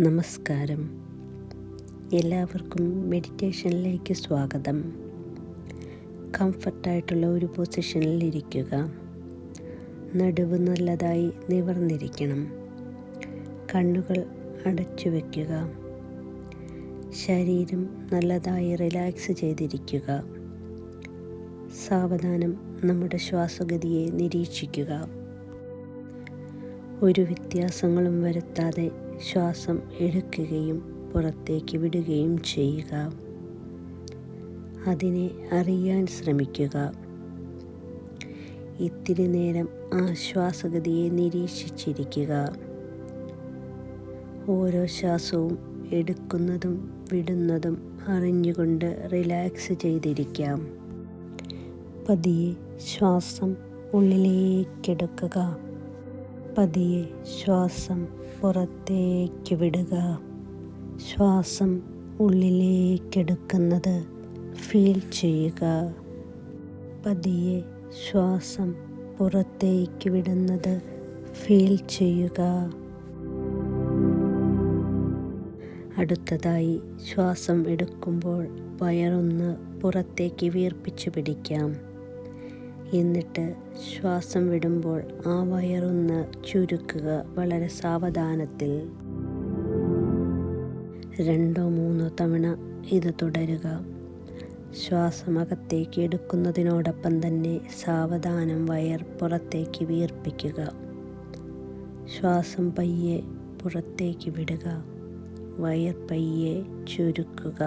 നമസ്കാരം. എല്ലാവർക്കും മെഡിറ്റേഷനിലേക്ക് സ്വാഗതം. കംഫർട്ടായിട്ടുള്ള ഒരു പൊസിഷനിൽ ഇരിക്കുക. നടുവ് നല്ലതായി നിവർന്നിരിക്കണം. കണ്ണുകൾ അടച്ചു വയ്ക്കുക. ശരീരം നല്ലതായി റിലാക്സ് ചെയ്തിരിക്കുക. സാവധാനം നമ്മുടെ ശ്വാസഗതിയെ നിരീക്ഷിക്കുക. ഒരു വ്യത്യാസങ്ങളും വരുത്താതെ ശ്വാസം എടുക്കുകയും പുറത്തേക്ക് വിടുകയും ചെയ്യുക. അതിനെ അറിയാൻ ശ്രമിക്കുക. ഇത്തിരി നേരം ആ ശ്വാസഗതിയെ നിരീക്ഷിച്ചിരിക്കുക. ഓരോ ശ്വാസവും എടുക്കുന്നതും വിടുന്നതും അറിഞ്ഞുകൊണ്ട് റിലാക്സ് ചെയ്തിരിക്കാം. പതിയെ ശ്വാസം ഉള്ളിലേക്കെടുക്കുക. പതിയെ ശ്വാസം പുറത്തേക്ക് വിടുക. ശ്വാസം ഉള്ളിലേക്കെടുക്കുന്നത് ഫീൽ ചെയ്യുക. പതിയെ ശ്വാസം പുറത്തേക്ക് വിടുന്നത് ഫീൽ ചെയ്യുക. അടുത്തതായി ശ്വാസം എടുക്കുമ്പോൾ വയറൊന്ന് പുറത്തേക്ക് വീർപ്പിച്ചു പിടിക്കാം. എന്നിട്ട് ശ്വാസം വിടുമ്പോൾ ആ വയറൊന്ന് ചുരുക്കുക. വളരെ സാവധാനത്തിൽ 2-3 തവണ ഇത് തുടരുക. ശ്വാസം അകത്തേക്ക് എടുക്കുന്നതിനോടൊപ്പം തന്നെ സാവധാനം വയർ പുറത്തേക്ക് വീർപ്പിക്കുക. ശ്വാസം പയ്യെ പുറത്തേക്ക് വിടുക. വയർ പയ്യെ ചുരുക്കുക.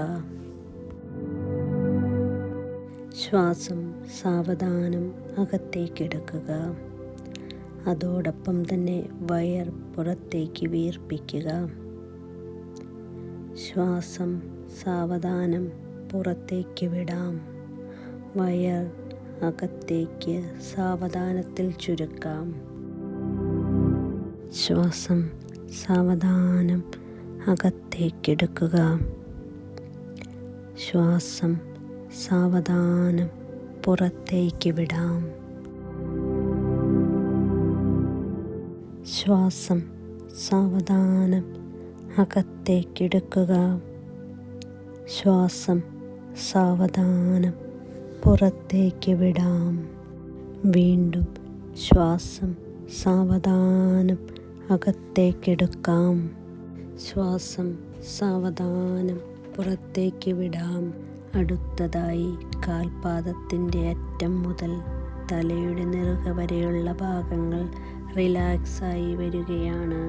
ശ്വാസം സാവധാനം അകത്തേക്കെടുക്കുക. അതോടൊപ്പം തന്നെ വയർ പുറത്തേക്ക് വീർപ്പിക്കുക. ശ്വാസം സാവധാനം പുറത്തേക്ക് വിടാം. വയർ അകത്തേക്ക് സാവധാനത്തിൽ ചുരുക്കാം. ശ്വാസം സാവധാനം അകത്തേക്കെടുക്കുക. ശ്വാസം സാവധാനം പുറത്തേക്ക് വിടാം. ശ്വാസം സാവധാനം അകത്തേക്കെടുക്കുക. ശ്വാസം സാവധാനം പുറത്തേക്ക് വിടാം. വീണ്ടും ശ്വാസം സാവധാനം അകത്തേക്കെടുക്കാം. ശ്വാസം സാവധാനം പുറത്തേക്ക് വിടാം. അടുത്തതായി കാൽപാദത്തിൻ്റെ അറ്റം മുതൽ തലയുടെ നെറുക വരെയുള്ള ഭാഗങ്ങൾ റിലാക്സായി വരികയാണ്.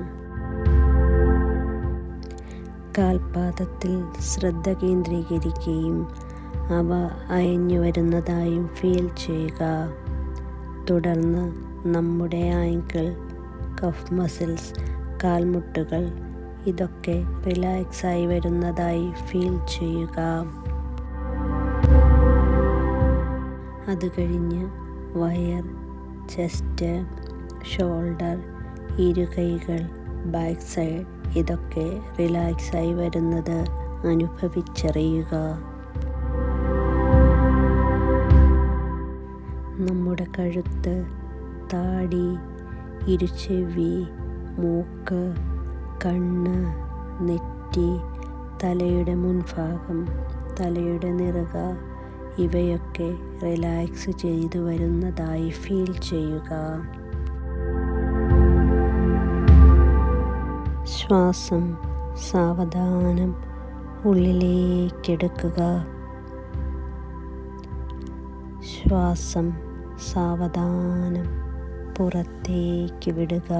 കാൽപാദത്തിൽ ശ്രദ്ധ കേന്ദ്രീകരിക്കുകയും അവ അയഞ്ഞു വരുന്നതായും ഫീൽ ചെയ്യുക. തുടർന്ന് നമ്മുടെ ആങ്കിൾ, കഫ് മസിൽസ്, കാൽമുട്ടുകൾ ഇതൊക്കെ റിലാക്സായി വരുന്നതായി ഫീൽ ചെയ്യുക. അത് കഴിഞ്ഞ് വയർ, ചെസ്റ്റ്, ഷോൾഡർ, ഇരുകൈകൾ, ബാക്ക് സൈഡ് ഇതൊക്കെ റിലാക്സായി വരുന്നത് അനുഭവിച്ചറിയുക. നമ്മുടെ കഴുത്ത്, താടി, ഇരുചെവി, മൂക്ക്, കണ്ണ്, നെറ്റി, തലയുടെ മുൻഭാഗം, തലയുടെ നെറുക ഇവയൊക്കെ റിലാക്സ് ചെയ്തു വരുന്നതായി ഫീൽ ചെയ്യുക. ശ്വാസം സാവധാനം ഉള്ളിലേക്കെടുക്കുക. ശ്വാസം സാവധാനം പുറത്തേക്ക് വിടുക.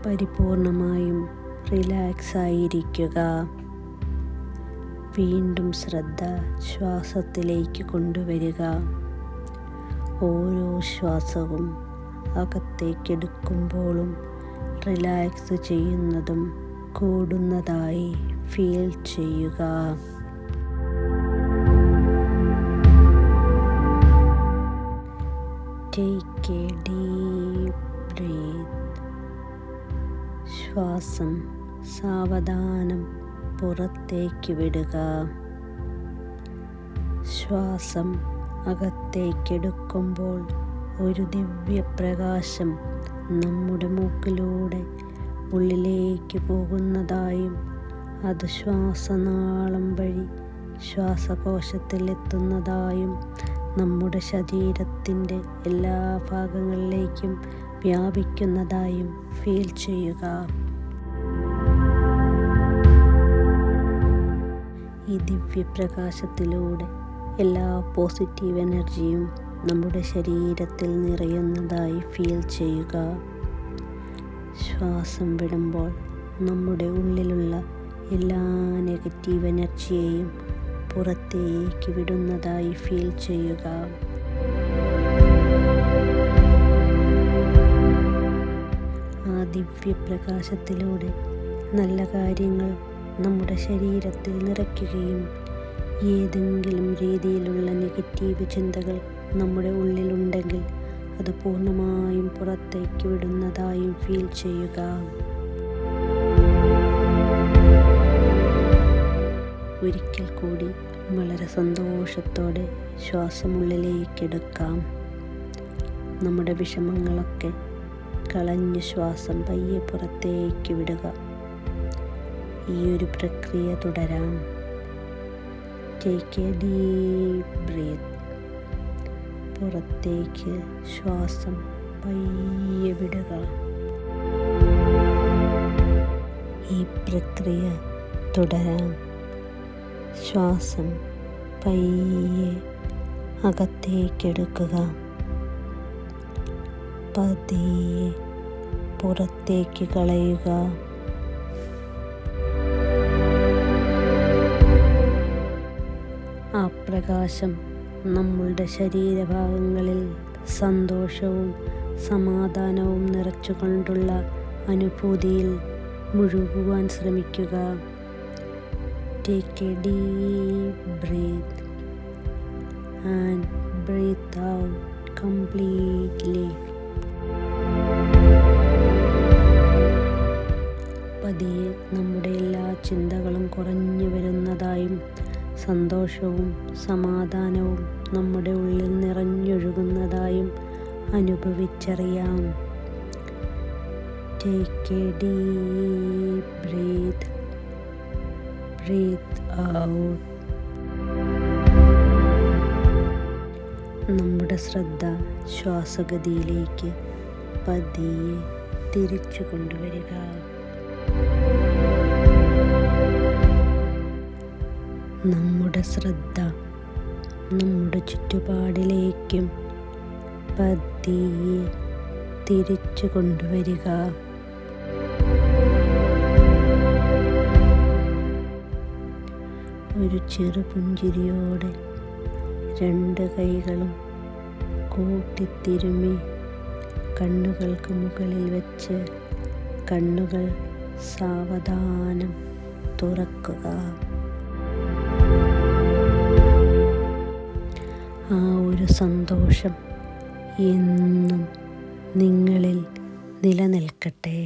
പരിപൂർണമായും റിലാക്സായിരിക്കുക. വീണ്ടും ശ്രദ്ധ ശ്വാസത്തിലേക്ക് കൊണ്ടുവരിക. ഓരോ ശ്വാസവും അകത്തേക്കെടുക്കുമ്പോഴും റിലാക്സ് ചെയ്യുന്നതും കൂടുന്നതായി ഫീൽ ചെയ്യുക. Take a deep breath. ശ്വാസം സാവധാനം പുറത്തേക്ക് വിടുക. ശ്വാസം അകത്തേക്കെടുക്കുമ്പോൾ ഒരു ദിവ്യപ്രകാശം നമ്മുടെ മൂക്കിലൂടെ ഉള്ളിലേക്ക് പോകുന്നതായും അത് ശ്വാസനാളം വഴി ശ്വാസകോശത്തിൽ എത്തുന്നതായും നമ്മുടെ ശരീരത്തിൻ്റെ എല്ലാ ഭാഗങ്ങളിലേക്കും വ്യാപിക്കുന്നതായും ഫീൽ ചെയ്യുക. ഈ ദിവ്യപ്രകാശത്തിലൂടെ എല്ലാ പോസിറ്റീവ് എനർജിയും നമ്മുടെ ശരീരത്തിൽ നിറയുന്നതായി ഫീൽ ചെയ്യുക. ശ്വാസം വിടുമ്പോൾ നമ്മുടെ ഉള്ളിലുള്ള എല്ലാ നെഗറ്റീവ് എനർജിയെയും പുറത്തേക്ക് വിടുന്നതായി ഫീൽ ചെയ്യുക. ആ ദിവ്യപ്രകാശത്തിലൂടെ നല്ല കാര്യങ്ങൾ നമ്മുടെ ശരീരത്തിൽ നിറയ്ക്കുകയും ഏതെങ്കിലും രീതിയിലുള്ള നെഗറ്റീവ് ചിന്തകൾ നമ്മുടെ ഉള്ളിലുണ്ടെങ്കിൽ അത് പൂർണ്ണമായും പുറത്തേക്ക് വിടുന്നതായും ഫീൽ ചെയ്യുക. ഒരിക്കൽ കൂടി വളരെ സന്തോഷത്തോടെ ശ്വാസം ഉള്ളിലേക്കെടുക്കാം. നമ്മുടെ വിഷമങ്ങളൊക്കെ കളഞ്ഞ് ശ്വാസം പയ്യെ പുറത്തേക്ക് വിടുക. ഈ ഒരു പ്രക്രിയ തുടരാം. Take a deep breath. പുറത്തേക്ക് ശ്വാസം പയ്യെ വിടുക. ഈ പ്രക്രിയ തുടരാം. ശ്വാസം പയ്യെ അകത്തേക്കെടുക്കുക. പതിയെ പുറത്തേക്ക് കളയുക. ആ പ്രകാശം നമ്മളുടെ ശരീരഭാഗങ്ങളിൽ സന്തോഷവും സമാധാനവും നിറച്ചുകൊണ്ടുള്ള അനുഭൂതിയിൽ മുഴുകുവാൻ ശ്രമിക്കുക. Take a deep breath and breathe out completely. പതിയെ നമ്മുടെ എല്ലാ ചിന്തകളും കുറഞ്ഞു വരുന്നതായും സന്തോഷവും സമാധാനവും നമ്മുടെ ഉള്ളിൽ നിറഞ്ഞൊഴുകുന്നതായും അനുഭവിച്ചറിയാം. Take a deep breath. Breathe out. നമ്മുടെ ശ്രദ്ധ ശ്വാസഗതിയിലേക്ക് പതിയെ തിരിച്ചു കൊണ്ടുവരിക. നമ്മുടെ ശ്രദ്ധ നമ്മുടെ ചുറ്റുപാടിലേക്കും പതിയെ തിരിച്ചു കൊണ്ടുവരിക. ഒരു ചെറുപുഞ്ചിരിയോടെ രണ്ട് കൈകളും കൂട്ടിത്തിരുമ്മി കണ്ണുകൾക്ക് മുകളിൽ വെച്ച് കണ്ണുകൾ സാവധാനം തുറക്കുക. ആ ഒരു സന്തോഷം എന്നും നിങ്ങളിൽ നിലനിൽക്കട്ടെ.